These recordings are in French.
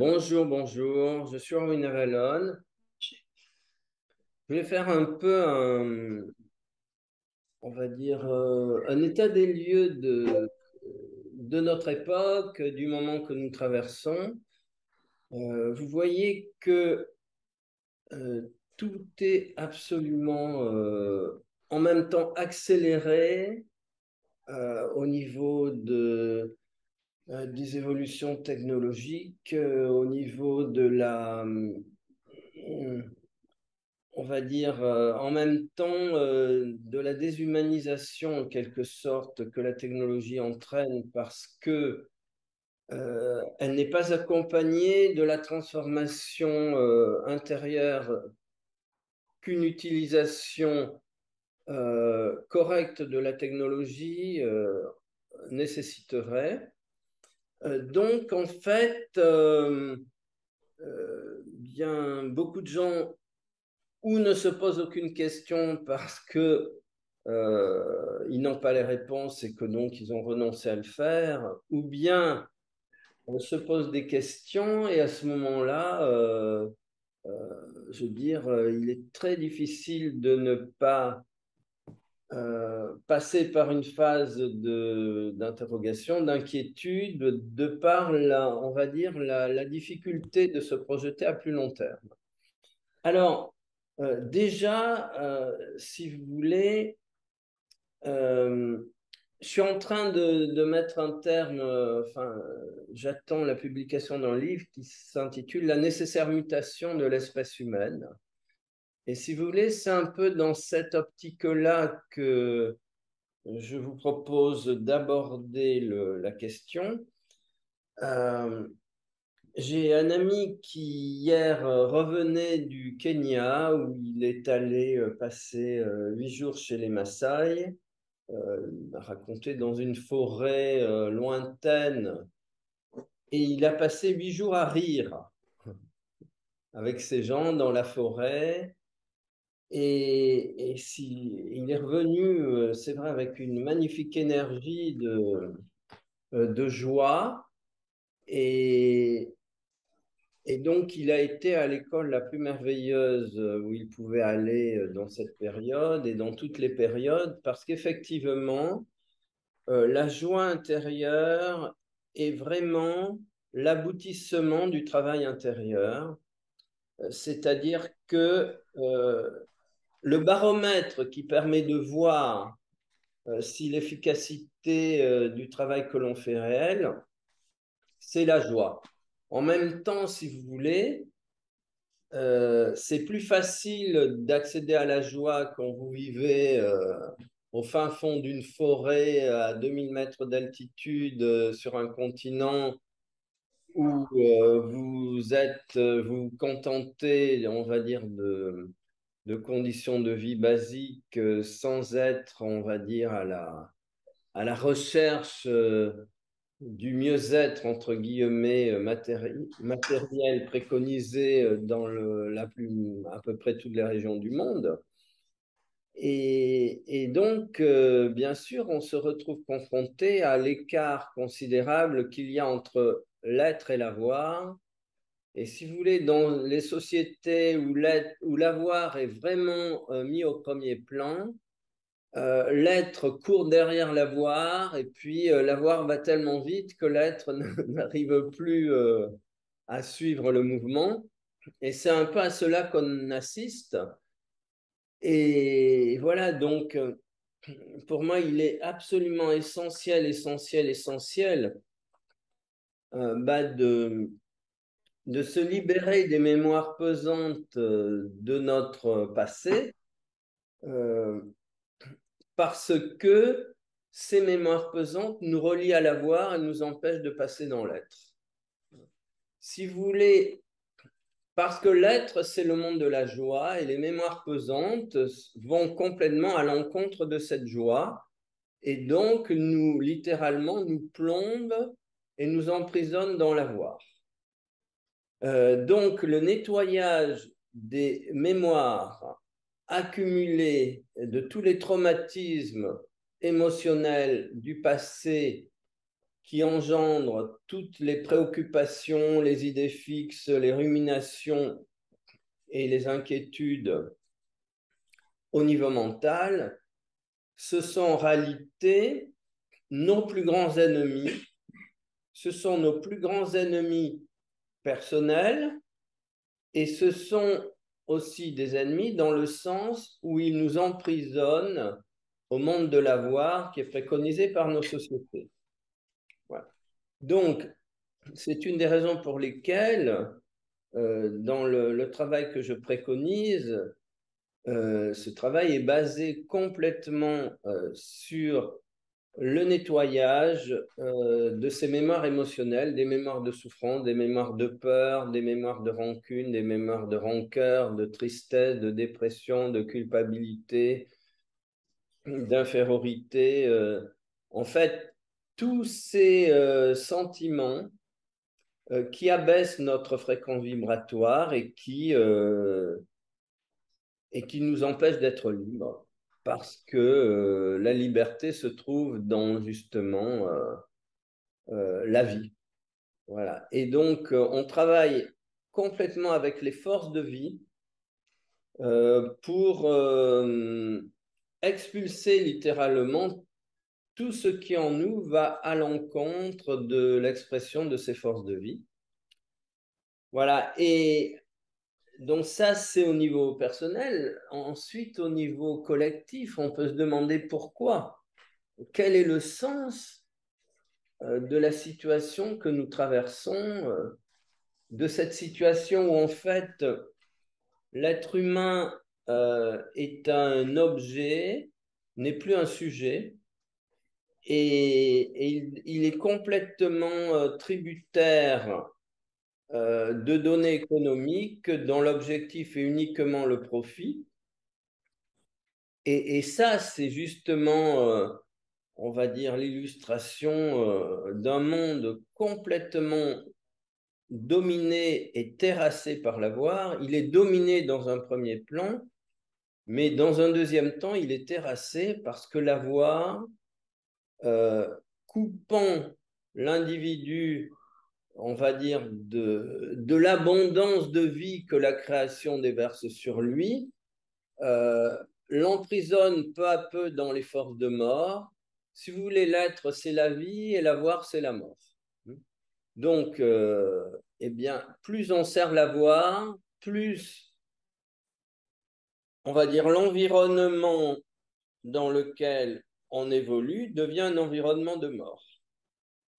Bonjour, bonjour, je suis Erwin Avalon. Je vais faire un peu on va dire, un état des lieux de notre époque, du moment que nous traversons. Vous voyez que tout est absolument en même temps accéléré au niveau des évolutions technologiques, au niveau de on va dire, en même temps de la déshumanisation en quelque sorte que la technologie entraîne parce que elle n'est pas accompagnée de la transformation intérieure qu'une utilisation correcte de la technologie nécessiterait. Donc, en fait, bien, beaucoup de gens ou ne se posent aucune question parce que ils n'ont pas les réponses et que donc ils ont renoncé à le faire, ou bien on se pose des questions et à ce moment-là, je veux dire, il est très difficile de ne pas passer par une phase d'interrogation, d'inquiétude, de par on va dire, la difficulté de se projeter à plus long terme. Alors, déjà, si vous voulez, euh, je suis en train de mettre un terme, j'attends la publication d'un livre qui s'intitule La nécessaire mutation de l'espèce humaine. Et si vous voulez, c'est un peu dans cette optique-là que je vous propose d'aborder la question. Euh, j'ai un ami qui hier revenait du Kenya où il est allé passer 8 jours chez les Maasai. Il m'a raconté dans une forêt lointaine et il a passé 8 jours à rire avec ces gens dans la forêt. Et il est revenu, c'est vrai, avec une magnifique énergie de joie. Et, Et donc, il a été à l'école la plus merveilleuse où il pouvait aller dans cette période et dans toutes les périodes, parce qu'effectivement, la joie intérieure est vraiment l'aboutissement du travail intérieur. C'est-à-dire que le baromètre qui permet de voir si l'efficacité du travail que l'on fait est réelle, c'est la joie. En même temps, si vous voulez, c'est plus facile d'accéder à la joie quand vous vivez au fin fond d'une forêt à 2000 mètres d'altitude sur un continent où vous vous contentez, on va dire, de conditions de vie basiques sans être, on va dire, à la recherche du mieux-être, entre guillemets, matériel préconisé dans à peu près toutes les régions du monde. Et donc, bien sûr, on se retrouve confronté à l'écart considérable qu'il y a entre l'être et l'avoir. Et si vous voulez, dans les sociétés où l'avoir est vraiment mis au premier plan, l'être court derrière l'avoir, et puis l'avoir va tellement vite que l'être n'arrive plus à suivre le mouvement. Et c'est un peu à cela qu'on assiste. Et voilà, donc pour moi, il est absolument essentiel, essentiel, essentiel de se libérer des mémoires pesantes de notre passé. euh, Parce que ces mémoires pesantes nous relient à l'avoir et nous empêchent de passer dans l'être. Si vous voulez, parce que l'être, c'est le monde de la joie et les mémoires pesantes vont complètement à l'encontre de cette joie et donc nous, littéralement, nous plombent et nous emprisonnent dans l'avoir. Donc le nettoyage des mémoires accumulées de tous les traumatismes émotionnels du passé qui engendre toutes les préoccupations, les idées fixes, les ruminations et les inquiétudes au niveau mental, ce sont en réalité nos plus grands ennemis. Ce sont nos plus grands ennemis personnels et ce sont aussi des ennemis dans le sens où ils nous emprisonnent au monde de l'avoir qui est préconisé par nos sociétés. Voilà. Donc, c'est une des raisons pour lesquelles, dans le travail que je préconise, ce travail est basé complètement sur le nettoyage de ces mémoires émotionnelles, des mémoires de souffrance, des mémoires de peur, des mémoires de rancune, des mémoires de rancœur, de tristesse, de dépression, de culpabilité, d'infériorité. En fait, tous ces sentiments qui abaissent notre fréquence vibratoire et qui nous empêchent d'être libres. Parce que la liberté se trouve dans justement la vie. Voilà. Et donc, on travaille complètement avec les forces de vie pour expulser littéralement tout ce qui en nous va à l'encontre de l'expression de ces forces de vie. Voilà. Et donc ça, c'est au niveau personnel. Ensuite, au niveau collectif, on peut se demander pourquoi. Quel est le sens de la situation que nous traversons, de cette situation où en fait l'être humain est un objet, n'est plus un sujet, et il est complètement tributaire de données économiques dont l'objectif est uniquement le profit. Et ça, c'est justement, on va dire, l'illustration d'un monde complètement dominé et terrassé par l'avoir. Il est dominé dans un premier plan, mais dans un deuxième temps, il est terrassé parce que l'avoir, coupant l'individu, on va dire, de l'abondance de vie que la création déverse sur lui, euh, l'emprisonne peu à peu dans les forces de mort. Si vous voulez, l'être, c'est la vie et l'avoir, c'est la mort. Donc, eh bien, plus on sert l'avoir, plus, on va dire, l'environnement dans lequel on évolue devient un environnement de mort.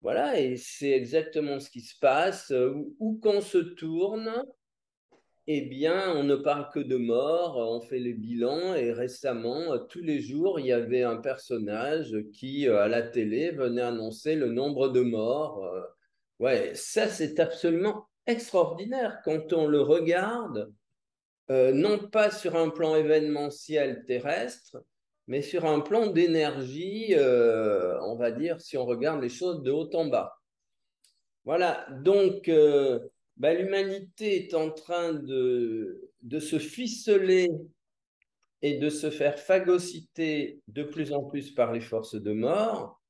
Voilà, et c'est exactement ce qui se passe. Où qu'on se tourne, eh bien, on ne parle que de mort, on fait les bilans et récemment, tous les jours, il y avait un personnage qui, à la télé, venait annoncer le nombre de morts. Ouais, ça, c'est absolument extraordinaire quand on le regarde, non pas sur un plan événementiel terrestre, mais sur un plan d'énergie, on va dire, si on regarde les choses de haut en bas. Voilà, donc l'humanité est en train de se ficeler et de se faire phagocyter de plus en plus par les forces de mort.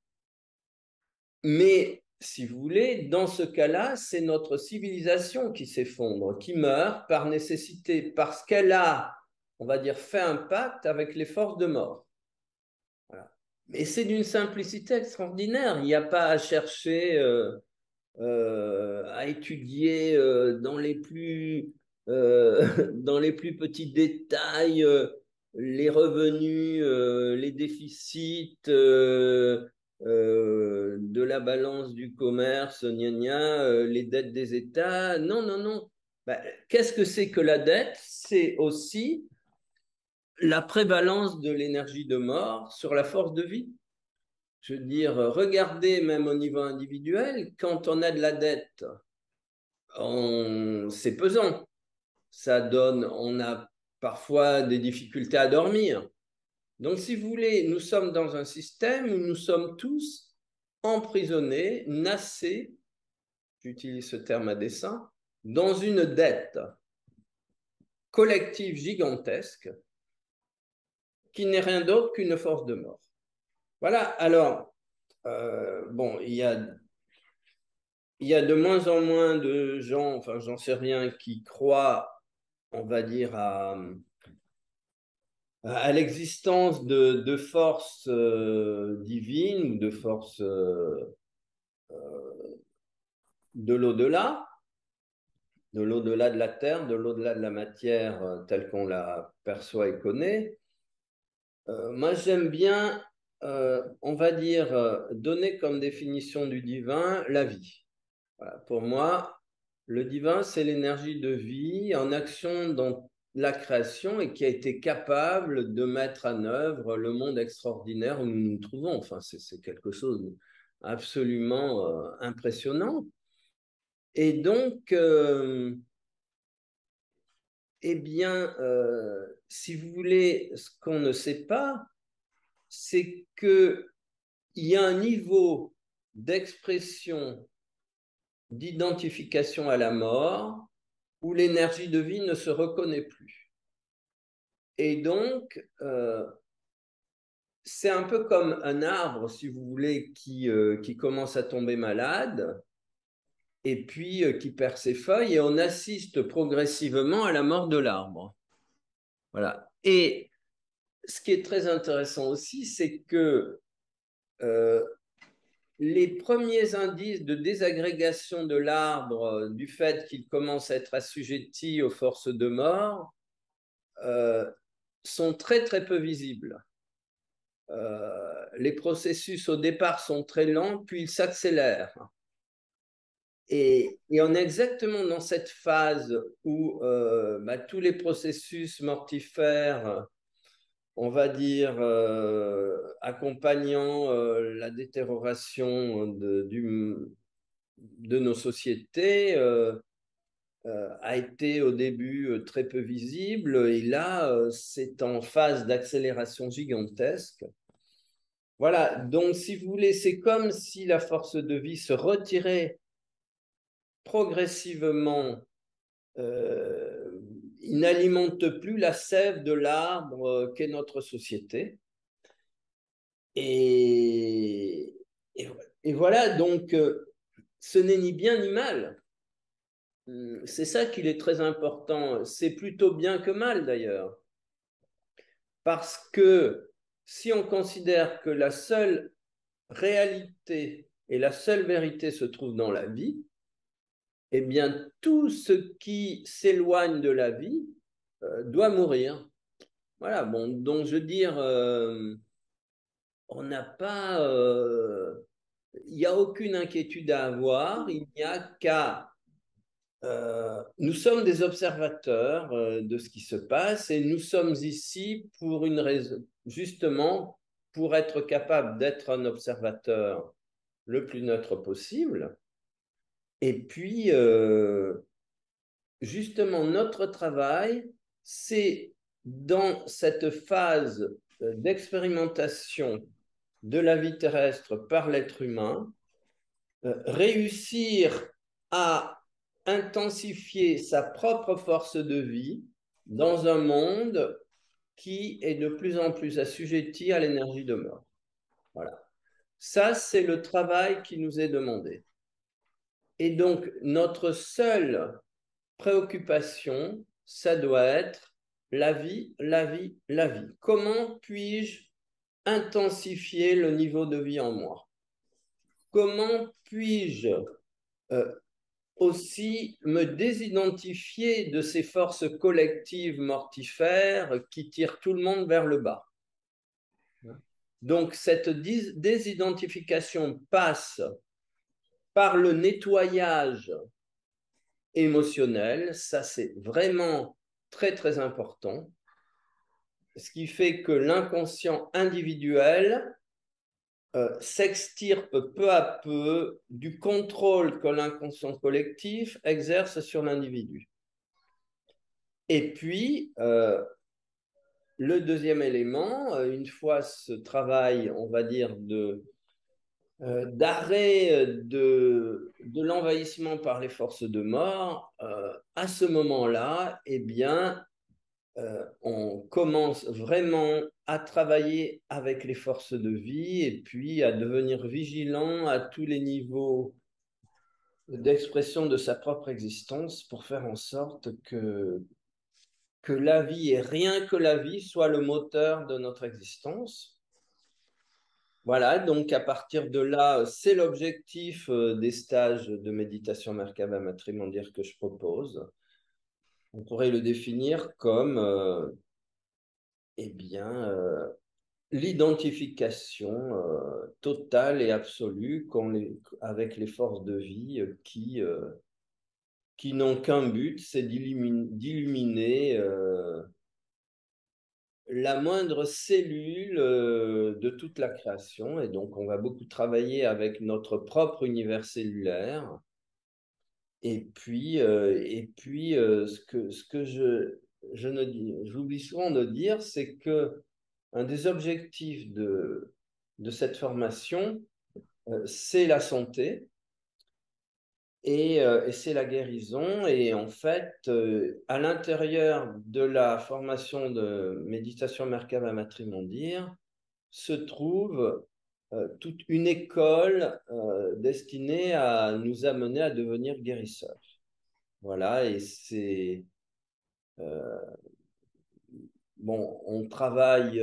Mais si vous voulez, dans ce cas-là, c'est notre civilisation qui s'effondre, qui meurt par nécessité, parce qu'elle a, on va dire, fait un pacte avec les forces de mort. Voilà. Mais c'est d'une simplicité extraordinaire. Il n'y a pas à chercher à étudier dans les plus petits détails les revenus, les déficits de la balance du commerce, gna gna, les dettes des États. Non, non, non. Bah, qu'est-ce que c'est que la dette? C'est aussi la prévalence de l'énergie de mort sur la force de vie. Je veux dire, regardez même au niveau individuel, quand on a de la dette, c'est pesant. Ça donne, on a parfois des difficultés à dormir. Donc, si vous voulez, nous sommes dans un système où nous sommes tous emprisonnés, nassés, j'utilise ce terme à dessein, dans une dette collective gigantesque qui n'est rien d'autre qu'une force de mort. Voilà, alors, bon, il y a de moins en moins de gens, enfin, j'en sais rien, qui croient, on va dire, à l'existence de forces divines ou de forces de l'au-delà, de l'au-delà de la Terre, de l'au-delà de la matière telle qu'on la perçoit et connaît. Moi, j'aime bien, on va dire, donner comme définition du divin la vie. Voilà. Pour moi, le divin, c'est l'énergie de vie en action dans la création et qui a été capable de mettre en œuvre le monde extraordinaire où nous nous trouvons. Enfin, c'est quelque chose absolument impressionnant. Et donc, eh bien, si vous voulez, ce qu'on ne sait pas, c'est qu'il y a un niveau d'expression, d'identification à la mort où l'énergie de vie ne se reconnaît plus. Et donc, c'est un peu comme un arbre, si vous voulez, qui commence à tomber malade et puis qui perd ses feuilles et on assiste progressivement à la mort de l'arbre. Voilà. Et ce qui est très intéressant aussi, c'est que euh, les premiers indices de désagrégation de l'arbre du fait qu'il commence à être assujetti aux forces de mort euh, sont très très peu visibles. Les processus au départ sont très lents, puis ils s'accélèrent. Et on est exactement dans cette phase où tous les processus mortifères, on va dire, accompagnant la détérioration de nos sociétés, a été au début très peu visible. Et là, c'est en phase d'accélération gigantesque. Voilà, donc si vous voulez, c'est comme si la force de vie se retirait progressivement. Il n'alimente plus la sève de l'arbre qu'est notre société. Et, et, et voilà, donc ce n'est ni bien ni mal. C'est ça qu'il est très important. C'est plutôt bien que mal d'ailleurs. Parce que si on considère que la seule réalité et la seule vérité se trouve dans la vie, eh bien, tout ce qui s'éloigne de la vie doit mourir. Voilà, bon, donc je veux dire, on n'a pas, il n'y a aucune inquiétude à avoir, il n'y a qu'à, nous sommes des observateurs de ce qui se passe et nous sommes ici pour une raison, justement, pour être capable d'être un observateur le plus neutre possible. Et puis, justement, notre travail, c'est dans cette phase d'expérimentation de la vie terrestre par l'être humain, réussir à intensifier sa propre force de vie dans un monde qui est de plus en plus assujetti à l'énergie de mort. Voilà. Ça, c'est le travail qui nous est demandé. Et donc, notre seule préoccupation, ça doit être la vie, la vie, la vie. Comment puis-je intensifier le niveau de vie en moi? Comment puis-je euh, aussi me désidentifier de ces forces collectives mortifères qui tirent tout le monde vers le bas? Donc, cette désidentification passe par le nettoyage émotionnel. Ça, c'est vraiment très, très important. Ce qui fait que l'inconscient individuel s'extirpe peu à peu du contrôle que l'inconscient collectif exerce sur l'individu. Et puis, le deuxième élément, une fois ce travail, on va dire, d'arrêt de l'envahissement par les forces de mort, à ce moment-là, eh bien, on commence vraiment à travailler avec les forces de vie et puis à devenir vigilant à tous les niveaux d'expression de sa propre existence pour faire en sorte que la vie et rien que la vie soit le moteur de notre existence. Voilà, donc à partir de là, c'est l'objectif des stages de méditation Merkaba matrimoniale que je propose. On pourrait le définir comme eh bien, l'identification totale et absolue avec les forces de vie qui n'ont qu'un but, c'est d'illuminer la moindre cellule de toute la création. Et donc, on va beaucoup travailler avec notre propre univers cellulaire. Ce que j'oublie souvent de dire, c'est que un des objectifs de cette formation, c'est la santé et c'est la guérison. Et en fait, à l'intérieur de la formation de méditation Merkaba Matrimondir se trouve toute une école destinée à nous amener à devenir guérisseurs. Voilà, et c'est bon, on travaille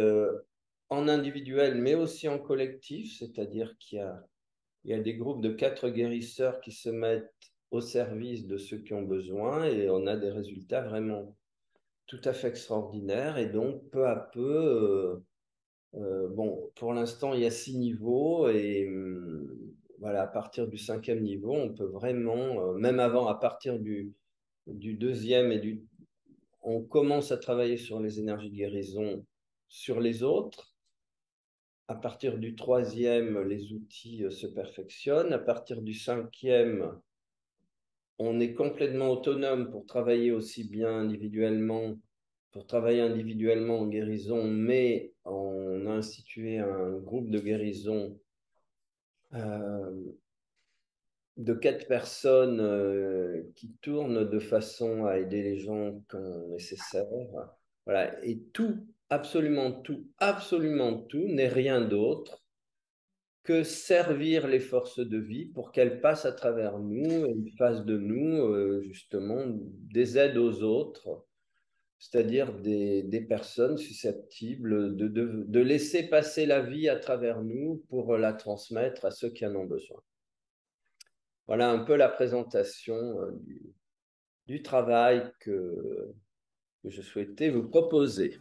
en individuel, mais aussi en collectif, c'est-à-dire il y a des groupes de 4 guérisseurs qui se mettent au service de ceux qui ont besoin et on a des résultats vraiment tout à fait extraordinaires. Et donc, peu à peu, bon, pour l'instant, il y a 6 niveaux et voilà, à partir du 5e niveau, on peut vraiment, même avant, à partir du deuxième on commence à travailler sur les énergies de guérison sur les autres. À partir du 3e, les outils se perfectionnent. À partir du 5e, on est complètement autonome pour travailler aussi bien individuellement, pour travailler individuellement en guérison, mais on a institué un groupe de guérison euh, de 4 personnes qui tournent de façon à aider les gens quand nécessaire. Voilà. Et tout, absolument tout n'est rien d'autre que servir les forces de vie pour qu'elles passent à travers nous et fassent de nous justement des aides aux autres, c'est-à-dire des personnes susceptibles de laisser passer la vie à travers nous pour la transmettre à ceux qui en ont besoin. Voilà un peu la présentation du travail que je souhaitais vous proposer.